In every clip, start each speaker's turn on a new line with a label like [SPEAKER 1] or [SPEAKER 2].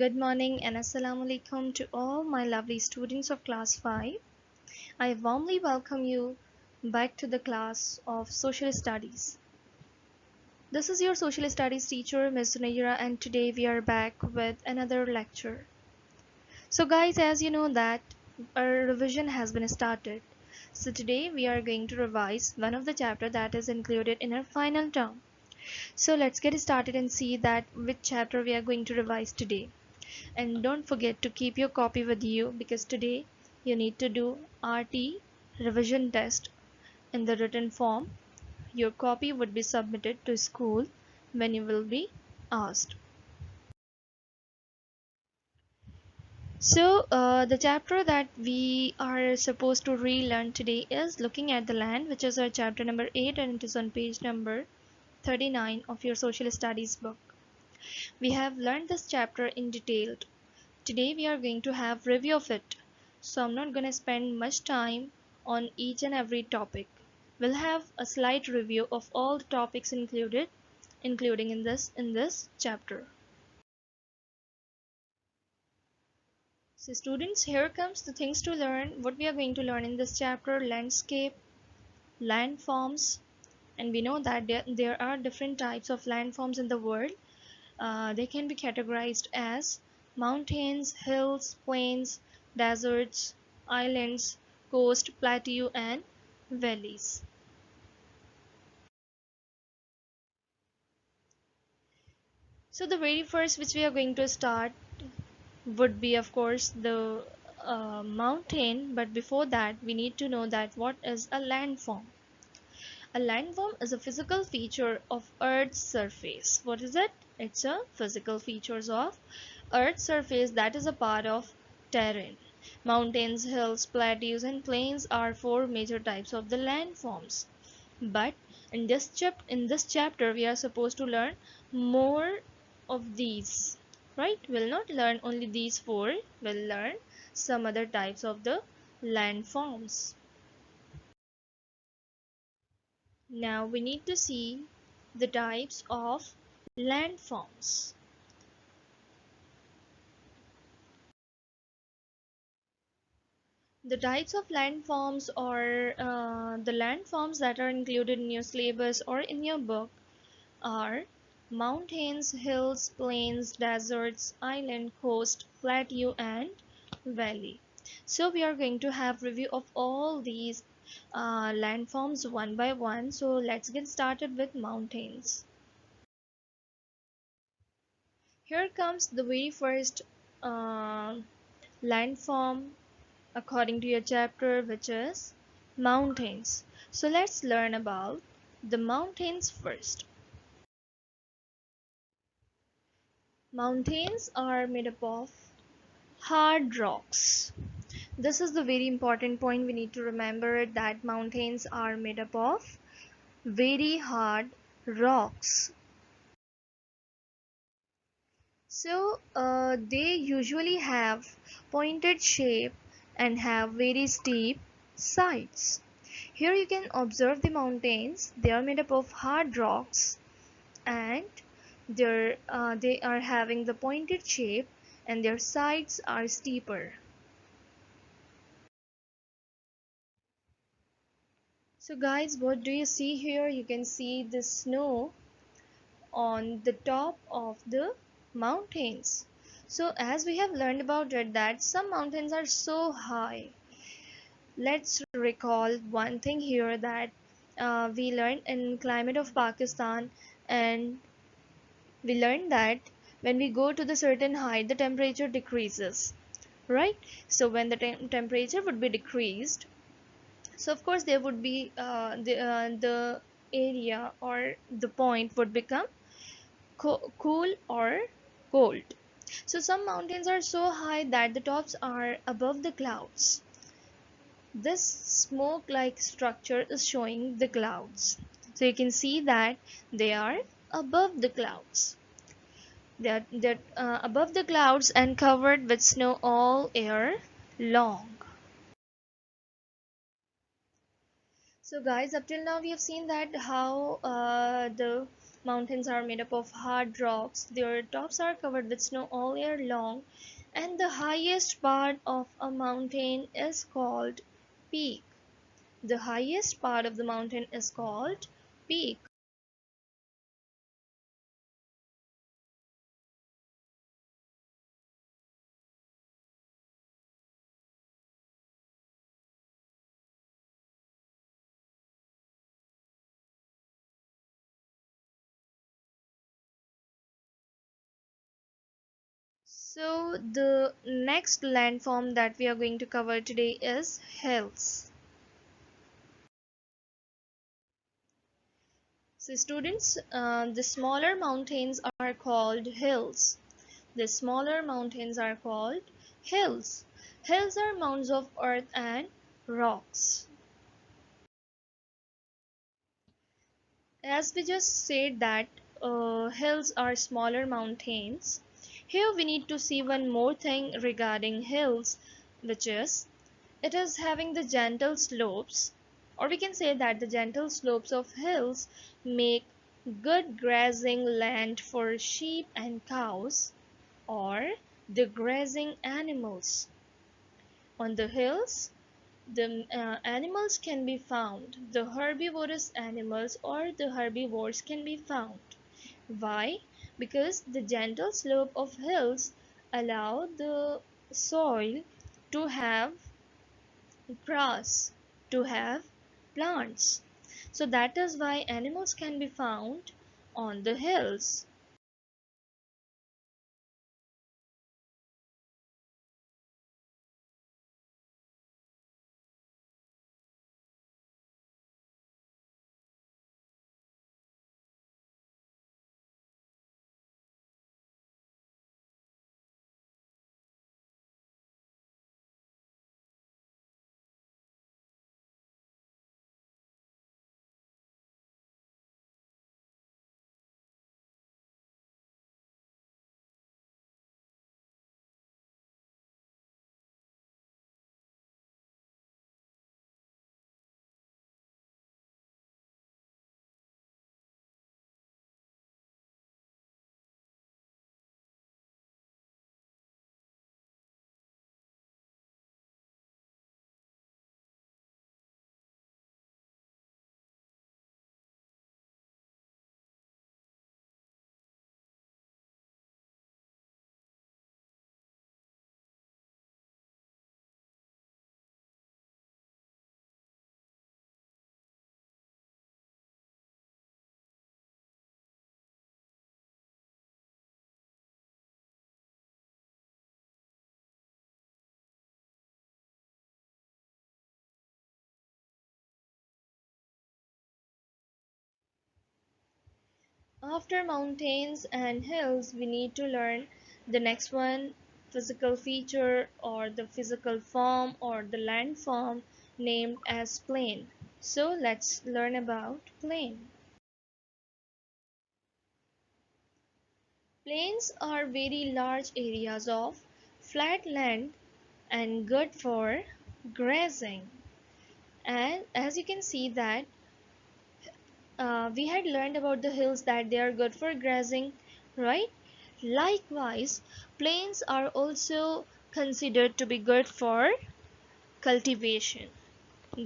[SPEAKER 1] Good morning and assalamu alaikum to all my lovely students of class 5. I warmly welcome you back to the class of social studies. This is your social studies teacher Ms. Naira, and today we are back with another lecture. So guys, as you know that our revision has been started. So today we are going to revise one of the chapter that is included in our final term. So let's get started and see that which chapter we are going to revise today. And don't forget to keep your copy with you because today you need to do RT revision test in the written form. Your copy would be submitted to school when you will be asked. So the chapter that we are supposed to relearn today is looking at the land, which is our chapter number 8, and it is on page number 39 of your social studies book. We have learned this chapter in detail. Today we are going to have review of it, so I'm not going to spend much time on each and every topic. We'll have a slight review of all the topics included, including in this chapter. So students, here comes the things to learn. What we are going to learn in this chapter: landscape, landforms, and we know that there are different types of landforms in the world. They can be categorized as mountains, hills, plains, deserts, islands, coast, plateau, and valleys. So the very first which we are going to start would be of course the mountain, but before that we need to know that what is a landform. A landform is a physical feature of Earth's surface. What is it? It's a physical features of Earth's surface that is a part of terrain. Mountains, hills, plateaus, and plains are four major types of the landforms. But in this chapter, we are supposed to learn more of these. Right? We'll not learn only these four. We'll learn some other types of the landforms. Now we need to see the types of landforms. The types of landforms or the landforms that are included in your syllabus or in your book are mountains, hills, plains, deserts, island, coast, plateau, and valley. So we are going to have review of all these landforms one by one. So let's get started with mountains. Here comes the very first uh, landform according to your chapter, which is mountains. So let's learn about the mountains first. Mountains are made up of hard rocks. This is the very important point we need to remember, that mountains are made up of very hard rocks. So they usually have pointed shape and have very steep sides. Here you can observe the mountains. They are made up of hard rocks, and they are having the pointed shape and their sides are steeper. So guys, what do you see here? You can see the snow on the top of the mountains. So as we have learned about it, that some mountains are so high. Let's recall one thing here, that we learned in climate of Pakistan, and we learned that when we go to the certain height the temperature decreases, right? So when the temperature would be decreased, so of course there would be the area or the point would become cool or cold. So some mountains are so high that the tops are above the clouds. This smoke like structure is showing the clouds, so you can see that they are above the clouds. They're above the clouds and covered with snow all year long. So guys, up till now we have seen that how the Mountains are made up of hard rocks. Their tops are covered with snow all year long, and the highest part of a mountain is called peak. The highest part of the mountain is called peak. So the next landform that we are going to cover today is hills. So students, the smaller mountains are called hills. The smaller mountains are called hills. Hills are mounds of earth and rocks. As we just said that hills are smaller mountains, here we need to see one more thing regarding hills, which is it is having the gentle slopes, or we can say that the gentle slopes of hills make good grazing land for sheep and cows, or the grazing animals. On the hills, the animals can be found, the herbivorous animals or the herbivores can be found. Why? Because the gentle slope of hills allow the soil to have grass, to have plants. So that is why animals can be found on the hills. After mountains and hills, we need to learn the next one, physical feature or the physical form or the landform named as plain. So let's learn about plain. Plains are very large areas of flat land and good for grazing. And as you can see that we had learned about the hills that they are good for grazing, right? Likewise, plains are also considered to be good for cultivation.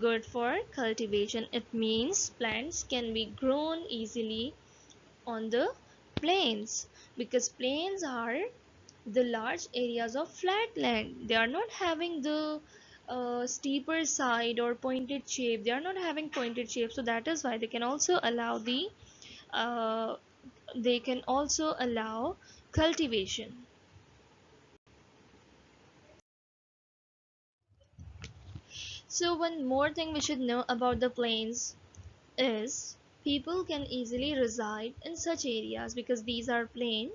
[SPEAKER 1] Good for cultivation. It means plants can be grown easily on the plains because plains are the large areas of flat land. They are not having the steeper side or pointed shape. They are not having pointed shape, so that is why uh, they can also allow cultivation. So one more thing we should know about the plains is people can easily reside in such areas because these are plain,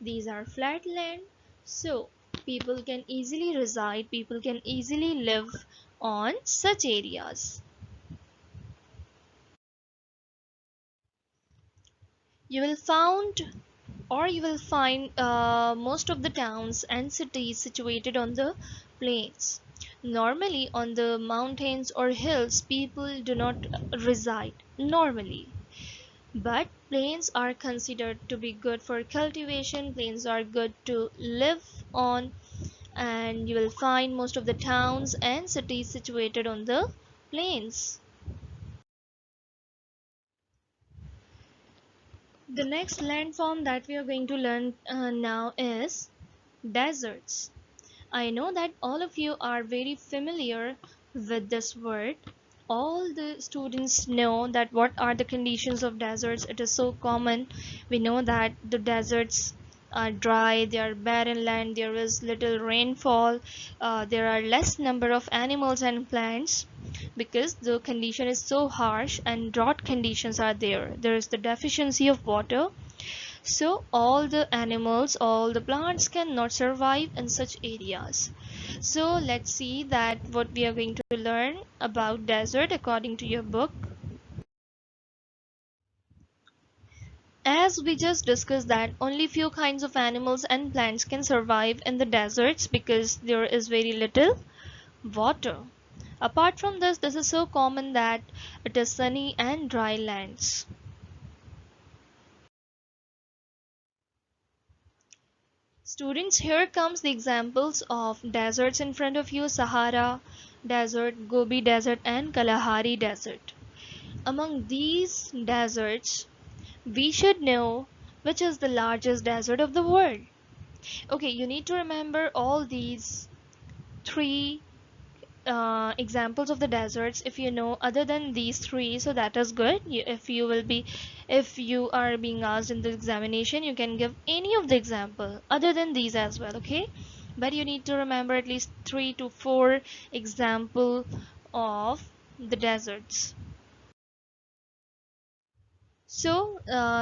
[SPEAKER 1] these are flat land. So people can easily reside, people can easily live on such areas. You will found you will find most of the towns and cities situated on the plains. Normally on the mountains or hills people do not reside normally. But plains are considered to be good for cultivation, plains are good to live on, and you will find most of the towns and cities situated on the plains. The next landform that we are going to learn now is deserts. I know that all of you are very familiar with this word. All the students know that what are the conditions of deserts. It is so common. We know that the deserts are dry, they are barren land, there is little rainfall, there are less number of animals and plants because the condition is so harsh and drought conditions are there. There is the deficiency of water, so all the animals, all the plants cannot survive in such areas. So let's see that what we are going to learn about desert according to your book. As we just discussed that only few kinds of animals and plants can survive in the deserts because there is very little water. Apart from this, this is so common that it is sunny and dry lands. Students, here comes the examples of deserts in front of you: Sahara Desert, Gobi Desert and Kalahari Desert. Among these deserts, we should know which is the largest desert of the world. Okay, you need to remember all these three examples of the deserts. If you know other than these three, so that is good. If you are being asked in the examination, you can give any of the example other than these as well, okay? But you need to remember at least 3 to 4 example of the deserts. So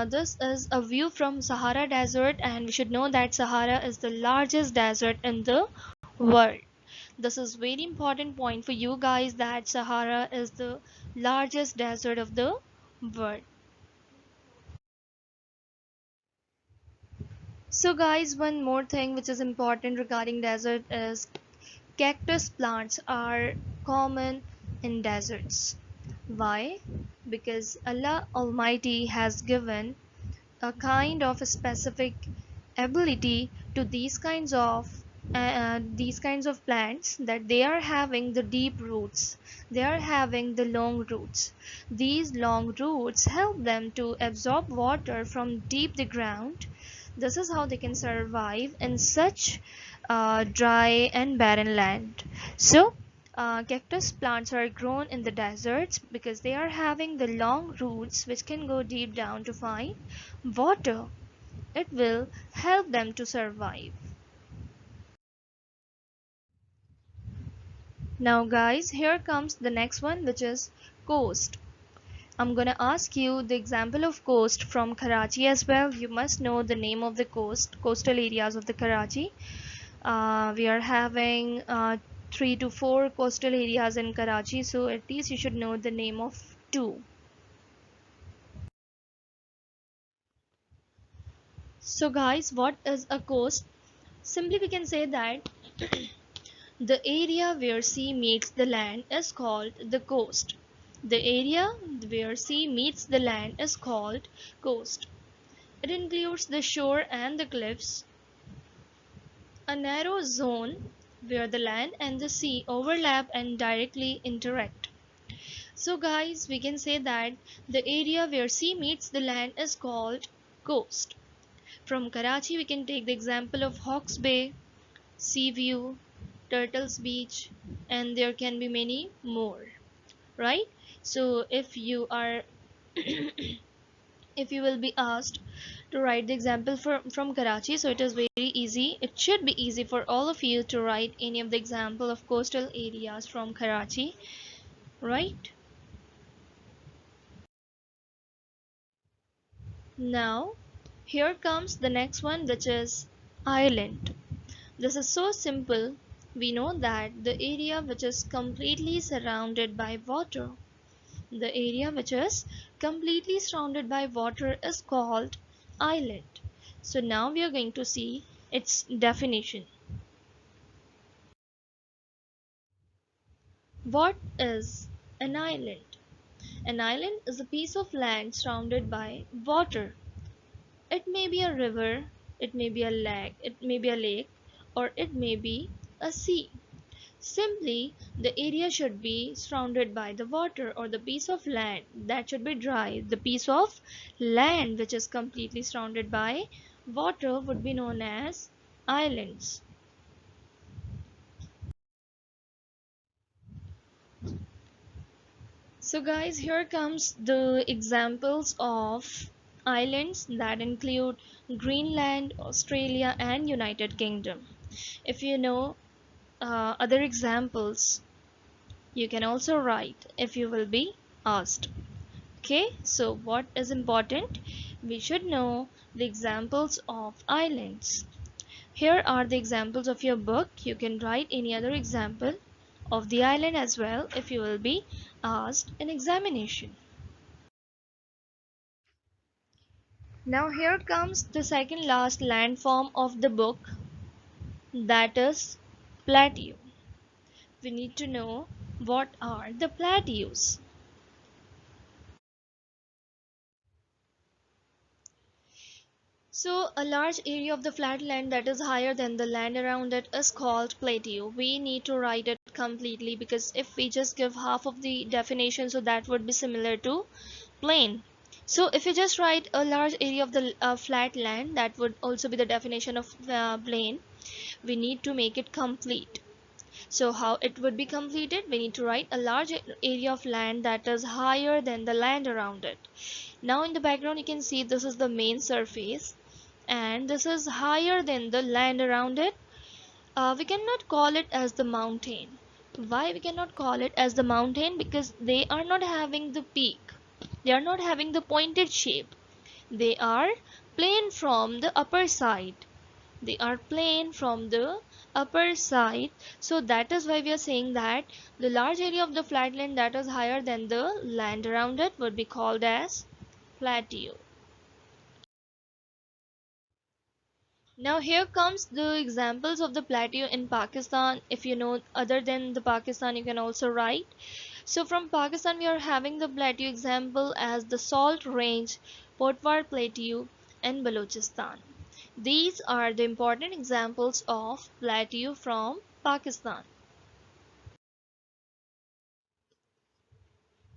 [SPEAKER 1] this is a view from Sahara Desert, and we should know that Sahara is the largest desert in the world. This is very important point for you guys, that Sahara is the largest desert of the world. So guys, one more thing which is important regarding desert is cactus plants are common in deserts. Why? Because Allah Almighty has given a kind of a specific ability to these kinds of plants, that they are having the deep roots, they are having the long roots. These long roots help them to absorb water from deep the ground. This is how they can survive in such dry and barren land. So cactus plants are grown in the deserts because they are having the long roots which can go deep down to find water. It will help them to survive. Now guys, here comes the next one, which is coast. I'm gonna ask you the example of coast from Karachi as well. You must know the name of the coastal areas of the Karachi. We are having 3 to 4 coastal areas in Karachi, so at least you should know the name of two. So guys, what is a coast? Simply we can say that the area where sea meets the land is called the coast. The area where sea meets the land is called coast. It includes the shore and the cliffs, a narrow zone where the land and the sea overlap and directly interact. So guys, we can say that the area where sea meets the land is called coast. From Karachi, we can take the example of Hawke's Bay, Seaview, Turtles Beach, and there can be many more, right? So if you are if you will be asked to write the example from Karachi, so it is very easy. It should be easy for all of you to write any of the example of coastal areas from Karachi, right? Now, here comes the next one, which is island. This is so simple. We know that the area which is completely surrounded by water, the area which is completely surrounded by water is called island. So now we are going to see its definition. What is an island? An island is a piece of land surrounded by water. It may be a river, it may be a lake, or it may be a sea. Simply, the area should be surrounded by the water, or the piece of land that should be dry. The piece of land which is completely surrounded by water would be known as islands. So guys, here comes the examples of islands that include Greenland, Australia and United Kingdom. If you know other examples, you can also write if you will be asked. Okay, so what is important? We should know the examples of islands. Here are the examples of your book. You can write any other example of the island as well if you will be asked in examination. Now here comes the second last landform of the book, that is plateau. We need to know what are the plateaus. So a large area of the flat land that is higher than the land around it is called plateau. We need to write it completely because if we just give half of the definition, so that would be similar to plain. So if you just write a large area of the flat land, that would also be the definition of plain. We need to make it complete. So how it would be completed? We need to write a large area of land that is higher than the land around it. Now in the background you can see this is the main surface and this is higher than the land around it. We cannot call it as the mountain. Why we cannot call it as the mountain? Because they are not having the peak. They are not having the pointed shape. They are plain from the upper side. They are plain from the upper side. So that is why we are saying that the large area of the flatland that is higher than the land around it would be called as plateau. Now here comes the examples of the plateau in Pakistan. If you know other than the Pakistan, you can also write. So from Pakistan we are having the plateau example as the Salt Range, Potwar Plateau and Balochistan. These are the important examples of plateau from Pakistan.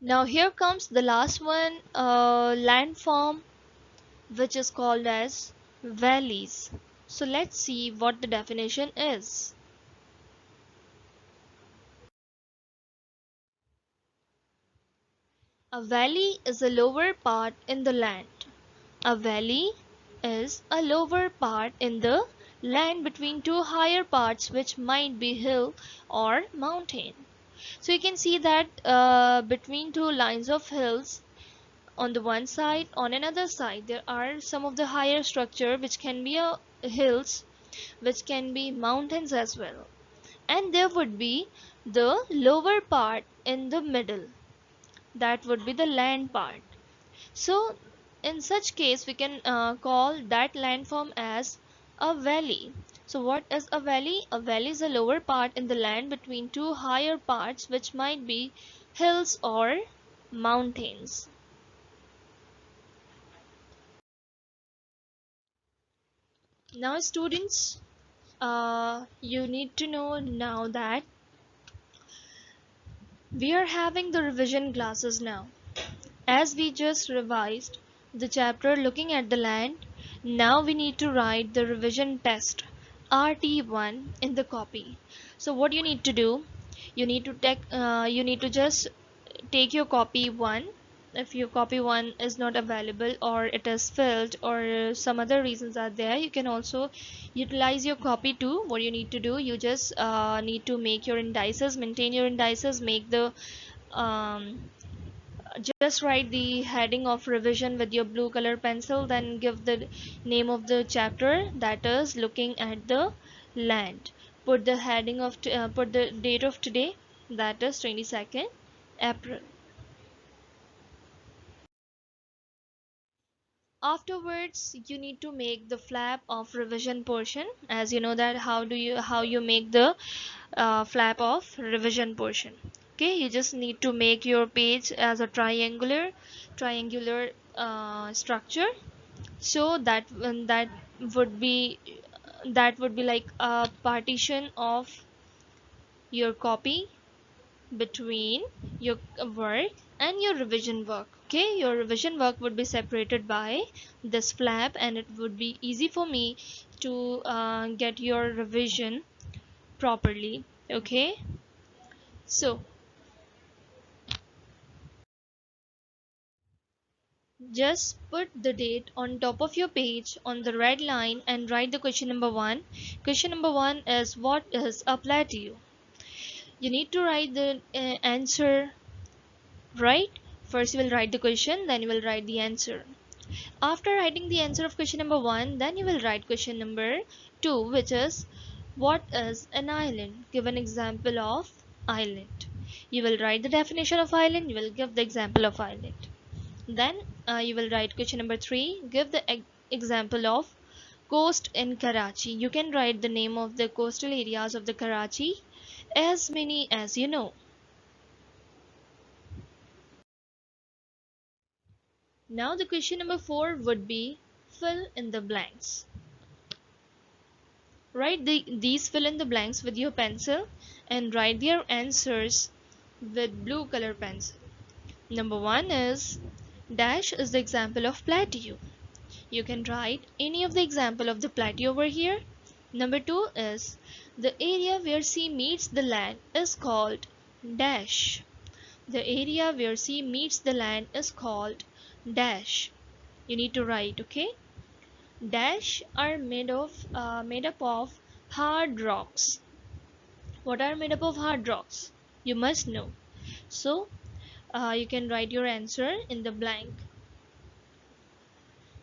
[SPEAKER 1] Now here comes the last one, landform, which is called as valleys. So let's see what the definition is. A valley is a lower part in the land. A valley is a lower part in the land between two higher parts which might be hill or mountain. So you can see that between two lines of hills, on the one side, on another side, there are some of the higher structure which can be hills, which can be mountains as well. And there would be the lower part in the middle. That would be the land part. So in such case we can call that landform as a valley. So what is a valley? A valley is a lower part in the land between two higher parts which might be hills or mountains. Now students, you need to know now that we are having the revision classes now. As we just revised the chapter looking at the land, now we need to write the revision test RT1 in the copy. So what you need to do, you need to just take your copy 1. If your copy 1 is not available or it is filled or some other reasons are there, you can also utilize your copy 2. What you need to do, you just need to make your indices, maintain your indices, make the um, just write the heading of revision with your blue color pencil, then give the name of the chapter, that is looking at the land. Put the heading of put the date of today, that is 22nd April. Afterwards you need to make the flap of revision portion. As you know that how you make the flap of revision portion. Okay, you just need to make your page as a triangular structure. So would be that would be like a partition of your copy between your work and your revision work. Okay, your revision work would be separated by this flap, and it would be easy for me to get your revision properly. Okay, so just put the date on top of your page on the red line and write the question number 1. Question number 1 is, what is a plateau? You need to write the answer, right? First you will write the question, then you will write the answer. After writing the answer of question number 1, then you will write question number 2, which is, what is an island? Give an example of island. You will write the definition of island, you will give the example of island. Then you will write question number 3, give the example of coast in Karachi. You can write the name of the coastal areas of the Karachi, as many as you know. Now the question number 4 would be, fill in the blanks. Write these fill in the blanks with your pencil and write their answers with blue color pencil. Number 1 is, dash is the example of plateau. You can write any of the example of the plateau over here. Number 2 is, the area where sea meets the land is called dash. The area where sea meets the land is called dash. You need to write, okay? Dash are made up of hard rocks. What are made up of hard rocks? You must know. So you can write your answer in the blank.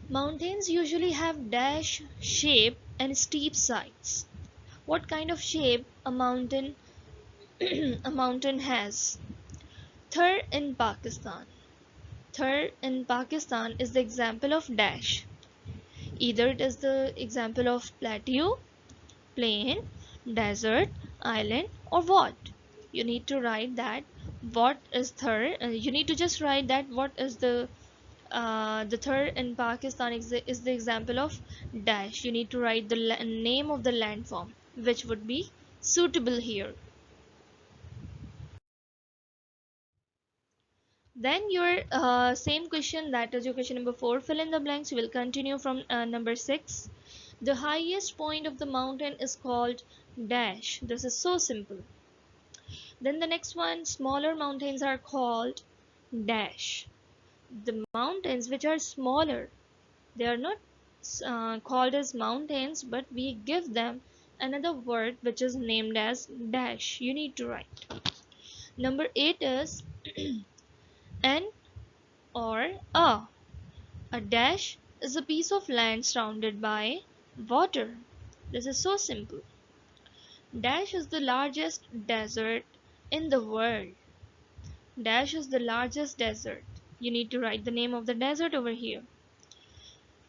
[SPEAKER 1] Mountains usually have dash shape and steep sides. What kind of shape a mountain a mountain has? Thar in Pakistan. Thar in Pakistan is the example of dash. Either it is the example of plateau, plain, desert, island, or what? You need to write that what is Thar. You need to just write that what is the Thar in Pakistan is the example of dash. You need to write the name of the landform, which would be suitable here. Then your same question, that is your question number 4, fill in the blanks. You will continue from number 6. The highest point of the mountain is called dash. This is so simple. Then the next one, smaller mountains are called dash. The mountains which are smaller, they are not called as mountains, but we give them another word which is named as dash. You need to write. Number 8 is N or A. A dash is a piece of land surrounded by water. This is so simple. Dash is the largest desert in the world. Dash is the largest desert. You need to write the name of the desert over here.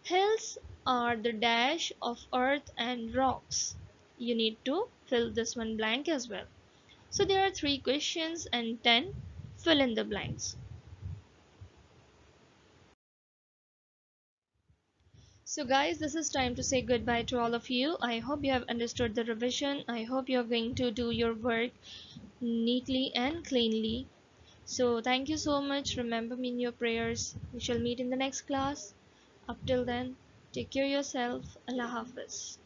[SPEAKER 1] Hills are the dash of earth and rocks. You need to fill this one blank as well. So there are 3 questions and 10 fill in the blanks. So guys, this is time to say goodbye to all of you. I hope you have understood the revision. I hope you are going to do your work neatly and cleanly. So thank you so much. Remember me in your prayers. We shall meet in the next class. Up till then, take care of yourself. Allah Hafiz.